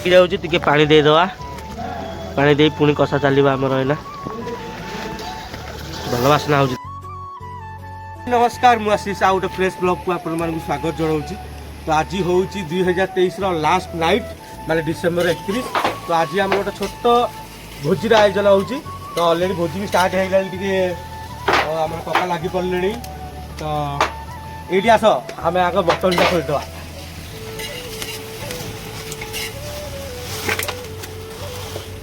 जाऊँगी टिके पानी देदवा पानी दे पुणी कषा चलवा आमर है भल बासना हो। नमस्कार मुझे आउ गए फ्रेश ब्लॉग को आपण मानक स्वागत जनाऊँ। तो आज हूँ 2023 लास्ट नाइट माने डिसेम्बर 31। तो आज आम गोटे छोट भोजीर आयोजन हो। तो अलरेडी भोजी भी स्टार्ट हो गए आम कका लगी पड़े। तो ये आस आम आग बटन टा खोलदे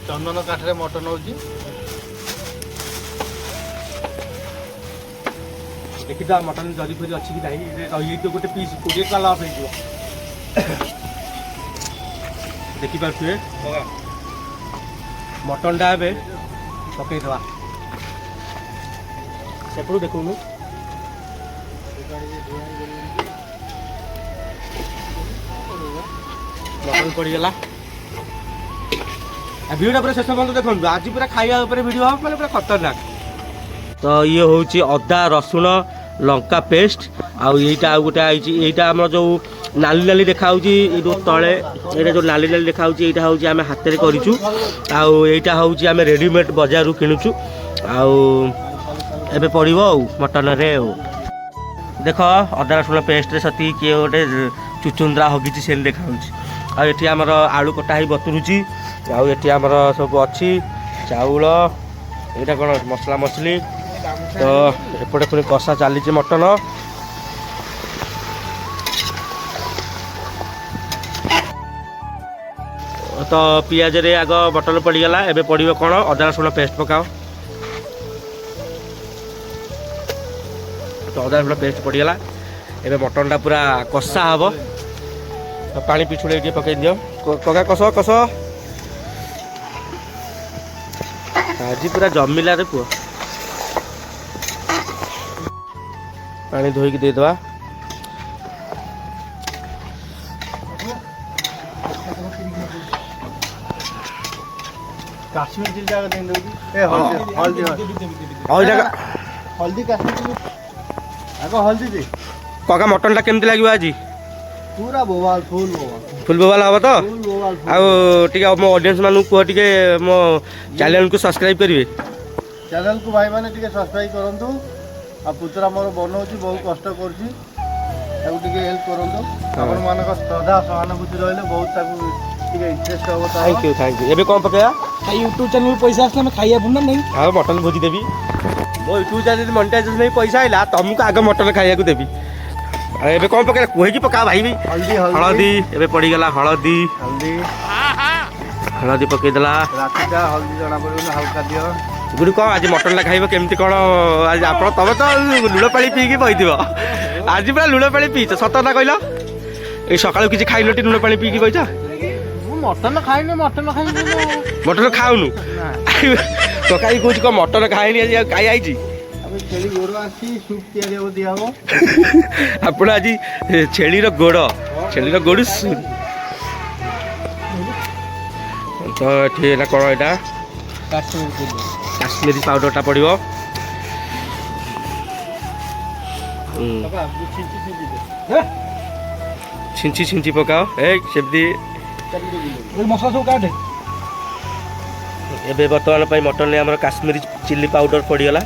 चंदन काठरे मटन हो। देखी तो मटन जरी फरी अच्छी कि नहीं तो गोटे पीस 20 टका लॉस हो। देखिपे मटन टा ए पकईदवा सेपटू देखू मटन पड़गला भिडियो पूरा शेष पर्यटन देखो। आज पूरा खाଇବା भिडियो हम पूरा खतरनाक। तो ये हूँ अदा रसुण लंका पेस्ट आईटा गोटे आई आम जो नाली नाली देखा जो तले ये जो नाली नाली देखा यहाँ हूँ आम हाथ में करूँ। आईटा हूँ आम रेडीमेड बजार किणुचु आबे पड़ो मटन रे। देख अदा रसुण पेस्ट सती किए गोटे चुचुंद्रा हगी से देखा। ये आमर आलू कटा ही बतुरुची आठी आमर सब अच्छी चाउल यहाँ कौन मसला मसली। तो एपटे पुणी कषा चली मटन। तो पियाज रे आग बटन पड़गला एबे पड़ो कौन अदा रसुण पेस्ट पकाओ। तो अदा रसुण पेस्ट पड़गला एबे मटन टा पूरा कषा हम। तो पानी पिछुड़े पकई दियो कका कष कष आज पूरा जमिला रे पुआ। पानी धोईकी देदवा काश्मीर चिली जागा देन दउदी ए हल्दी हल्दी काश्मीर चिली आगो हल्दी दे। कका मटन टा केमती लागियो आज? पूरा बोवाल फुल बोवाल हम। तो बोवाल मो ऑडियंस मानू कह टिके मो चैनल को सब्सक्राइब करिवे। चैनल को भाई माने टिके सब्सक्राइब करंतु। आ पुत्रा मोर बनौची बहुत कष्ट करची ताकू टिके हेल्प करंतु। अपन मानक श्रद्धा सहानुभूति रहले बहुत ताकू टिके इंटरेस्ट हो। थैंक यू एबे कोन पकेया यूट्यूब चैनल पैसा आसला में खाइया बुन नहीं। हां मटन भोजी देबी मो यूट्यूब चैनल मोनेटाइजेशन में पैसा आइला तुमको आगे मटन खाइया को देबी। एबे कोन पके कोही पका भाई भी हल्दी एबे पड़ी गला हल्दी हल्दी पके दला राती का हल्दी जना पड़ो हल्का दियो गुडी को आज मटन ला खाइबो केमती कोन आज आपण तबे तो लुण पानी पी के बइथिबो। आज पूरा लुण पानी पीछ सतता कहलो ए सकाळ किछि खाइलोटी लुण पानी पी के बइछ। मटन खाइने मटन खाउनु ककाई कुछ को मटन खाइनी आज काई आइछि छेली गोड़ आसी सूप तैयारी हो दिया हो। आपण आज छेलीर गोड़ तो ठीक है कौन यहाँ काश्मीरी पाउडर टा पड़ो। छिंची छिंची पकाओ सेमती मसला सब काटे। एबे बर्तमान मटन आम काश्मीरी चिली पाउडर पड़गला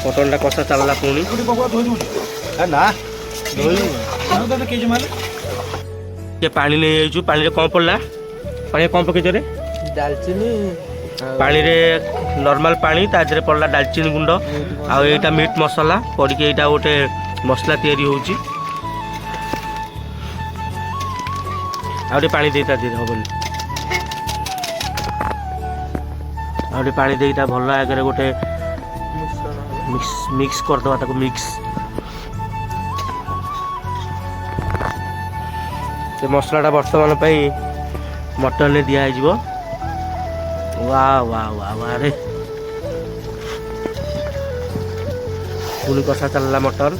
मटन टा कषा चलला पुणी पानी नहीं जाइछु। पानी कौन पड़ला पानी कौन पकईच रे दालचीनी पानी रे नॉर्मल पानी ताजरे पड़ला दालचीनी गुंड आईटा मीट मसला पड़के यहाँ गोटे मसला तैयारी होउची। आउटे पानी देता दे हबनी आउटे पानी देता भल आगे गोटे मिक्स करदवा ताको मिक्स से मसलाटा बर्तमान मटन में दिखाई। वाह वाह वाह वाह रे पुणी कषा चलला मटन।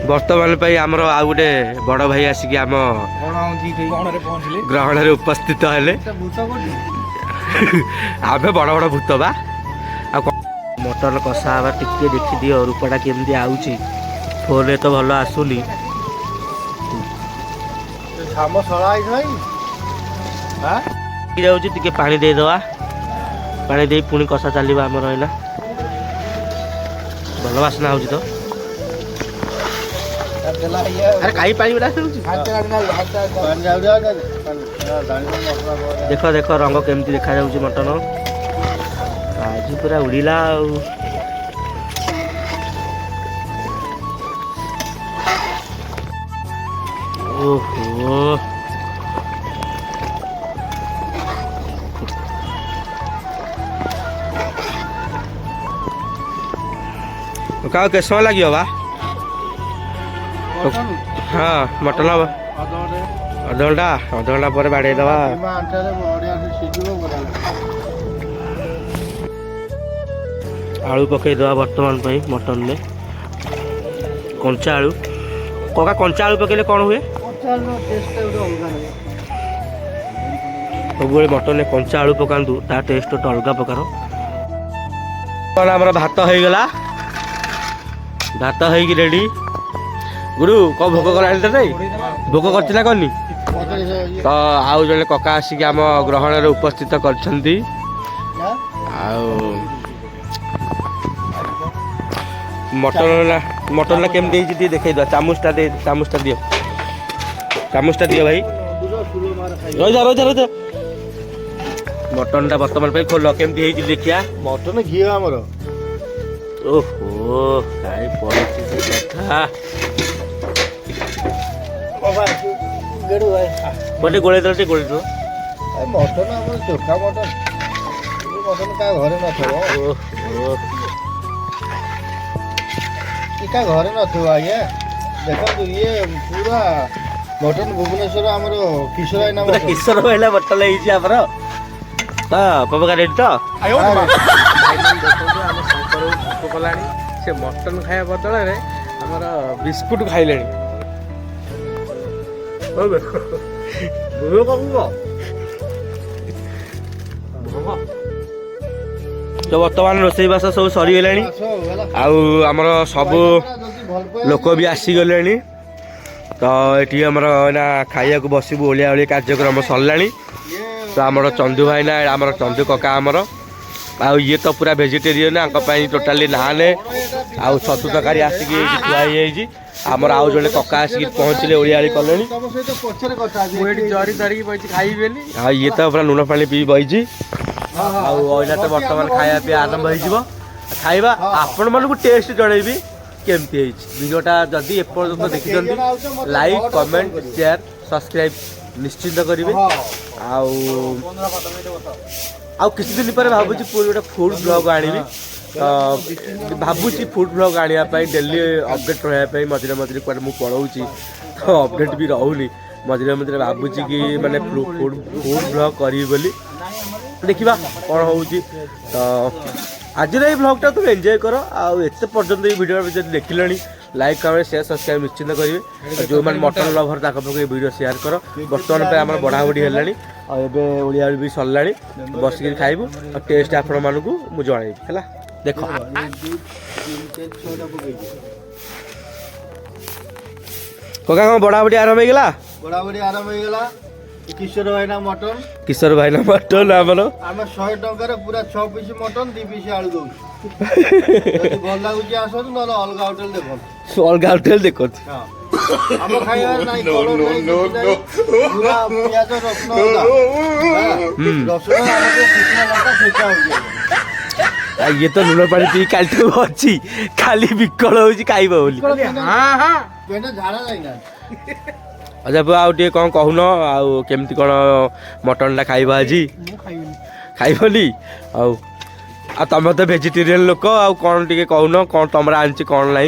बर्तमान आमर आउ गोटे बड़ भाई आसिक आम ग्रहण उपस्थित हेले आम बड़ बड़ भूत बा मटन कषा हवा टिके देखिदि रूपटा केमती आउची फोन तो भल आसुनी शाम सड़ा भाई जाऊँ टिके पानी देदेवा पानी दे पुणी कषा चलो आम रहा भल बासना हो तो अरे कहीं पानी देख देख रंग केमती देखा जाऊँ मटन आज पूरा उड़ीला ओहो क्या के समय लगे बा हाँ मटन अध घंटा पर बाड़े दवा आलू पकई दवा बर्तमान मटन में कंचा आलू कका कंचा आलू पकड़े कौन हुए सब मटन में कंचा आलू पकातु ता टेस्ट तो अलग प्रकार आम भात हो गला भात हो रेडी गुरु कौ भोग कला भोग कर तो आउ जड़े कका आसिक आम ग्रहण उपस्थित कर मटन केमती देखे चामुचटा दियो दियो भाई रही जा मटन टा बर्तमान खोल केमती देखिया मटन घी आमर ओहो काई पड़े कथा गोटे गोले दल मटन आम चोखा मटन मटन क्या घरे क्या घरे नथिबो आज्ञा देखो ये पूरा मटन भुवनेश्वर आमर किशोर भाई नाम किशोर भाई मटन आमर पपका रेडी तो कलानी से मटन खाया बदल में आमर बिस्कुट खाइले तो बर्तमान रोसईबास सब सरीगला आमर सब लोक भी आसीगले तो ये आमर खाया बसबू ओलिया ओलिया कार्यक्रम सरला तो आमर चंदू भाई ना आमर चंदू कका आमर आउ ये तो पूरा वेजिटेरियन टोटाली नाने आउ छतु तरकारी आसिक थुआई आमर आउ जड़े कका आसिक पहुँचले ओडिया कले ये तो पूरा लुण पानी पी बही आईना तो बर्तमान खाया पी आरंभ हो खाइबा आपण मानू टेस्ट जनइबी केमती वीडियोटा जदि एपर्यंत देखी लाइक कमेंट शेयर सब्सक्राइब निश्चिंत करेंगे आउ किसी दिन पर भावुँ पूरी गोटे फूड ब्लॉग आनी भावुँ फूड ब्लॉग आने डेली अपडेट रहा मझे मझे कड़े मुझे पढ़ाऊँगी तो अपडेट भी रोनी मझे मझे भावुँ कि माने फूड ब्लॉग करी देखा कौन हो तो आज ये ब्लॉगटा तुम एंजॉय कर आते पर्यटन ये वीडियो जब देखिले लाइक कमेंट शेयर सब्सक्राइब निश्चित करेंगे जो मैंने मटन लभर तक वीडियो शेयर कर बर्तमान पे आम बढ़ा बढ़ी है ओडिया भी सरला बसिक खाइबू और टेस्ट आपण मानक मुझे जनइबी है देख कका कौन बढ़ा बढ़ी आरंभ होगा किशोर भाई ना मटन आमर आम 100 टकर पूरा 6 पीस मटन 2 पीस आलू दो भल लगुच आस ना अलग होटेल देख अलग होटेल देख आम खाइबार नहीं पूरा पियाज रसुन रसुन कृष्ण लंका फेंका हो ये तो लुण पानी पी काली अच्छी खाली विकल हो खाइब बोली झाड़ा जाइना अच्छा बुआ आउ टे कौन कहून आमती कौन मटन टा खाइब आज खाइबनी तुम तो वेजिटेरियन लोक कौन टे कहून कौन तुम आनी कौन ना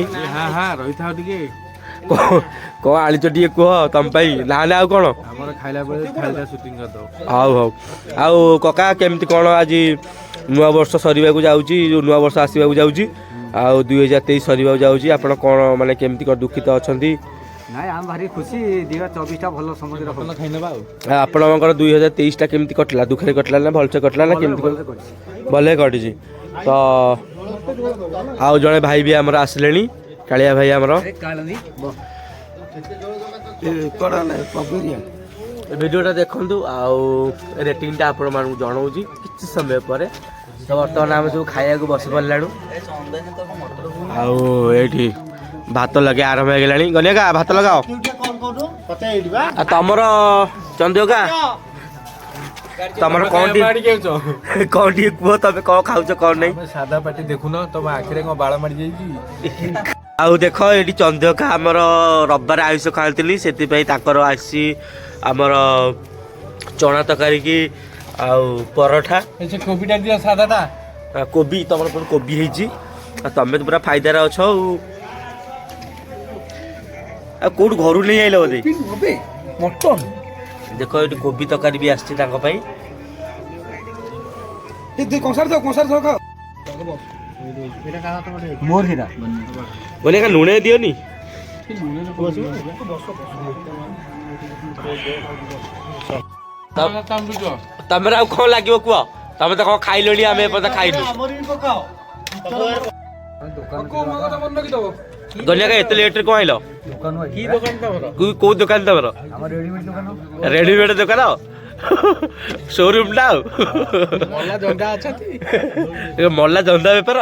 कौन आनी टे कह तुम ना आउ कौन हाउ हाउ आउ कका केमती कौन आज नुआ वर्ष सरीबा जाऊँगी जो नुआ वर्ष आसवाक जाऊँगी आउ 2023 सरीबा जाऊँगी आप कौन माने केमती दुखित अच्छा नाई आम भारी खुशी 2024 भल समझ आपणकर 2023 टा केमती कटला दुखे कटला ना भलसे कटला ना केमती भले कटी तो आउ जड़े भाई भी आमर आसले कालिया भाई आमर वीडियोटा देखु आउ रेटिंगटा आपण मानू जनाऊँ किसी समय पर तो बर्तमान आम सब खाया को बस पड़ला आठी भात लगे आरंभ हो गला गनिया भात लगाओ तमर चंद्रका तमर कौन कौन कह तमें कौन खाऊ कौन नहीं सादा पाटी देखुन तुम आखिरे कौन बाल मारी जाइए आउ देख ये चंद्रका आमर रविवार आयुष खाती से आसी आमर चना तरकारी की आउ परोठा कोबीटा दिया सादाटा कोबी तुम कोबी है तमें तो पूरा फायदार अच्छ कौट घर नहीं आइल बोधे मटन देख ये कोबी तरकारी भी आसती मोर हिरा बोले का लुणे दियोनी तमें आउ कौन लगे कह तमें तो कौन खाइल आम खाइलु गनिया का एत लेट कौन आइल कौ दुकान तुम रेडीमेड दुकान शोरूम टा मल्ला जंदा बेपार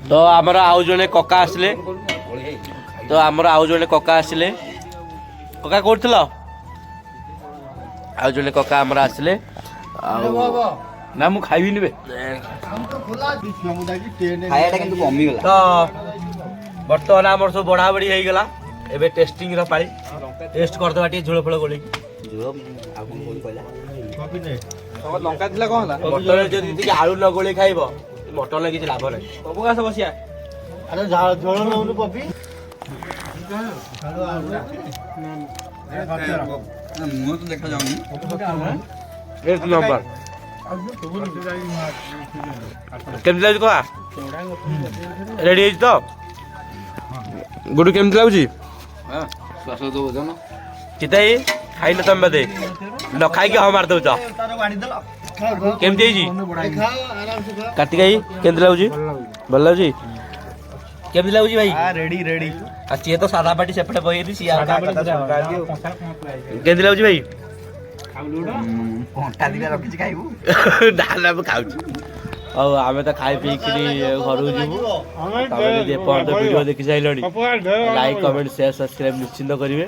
तो आमर आउ जने कका आसले तो आमर आउ जने कका आसले कका कोथल आउ जने कका आमर आसले ना मु खाइबिनी बे तो बर्तमान आमर सब बढ़ा बढ़ी हो गला एबे टेस्टिंग रो पाली टेस्ट कर दबा टी झोल फळ गोली लंका दिला कौन होला मटन जदि टिके आलू न गोली खाइबो मटन ले किछ लाभ नै सब गास बसिया अरे झोल नौनु पपी मुंह तो देखा जाऊनी एक नंबर केमति लागु कहा रेडी है तो गुडू केमति लागु हां स्वास तो वजन चिताई खाइ न तम बदे न खाइ के हम मार दउ छ केमति है जी कार्तिक भाई केमति लागु जी भल लागु जी केमति लागु जी भाई रेडी रेडी अच्छी है तो सादा पाटी सेपटे बही सी केमति लागु जी भाई घंटा दिला रखी खाइबू डाला खाऊ आम तो खाई पी घर जीवु वीडियो देखी सारे लाइक कमेंट शेयर सब्सक्राइब निश्चिंत करेंगे।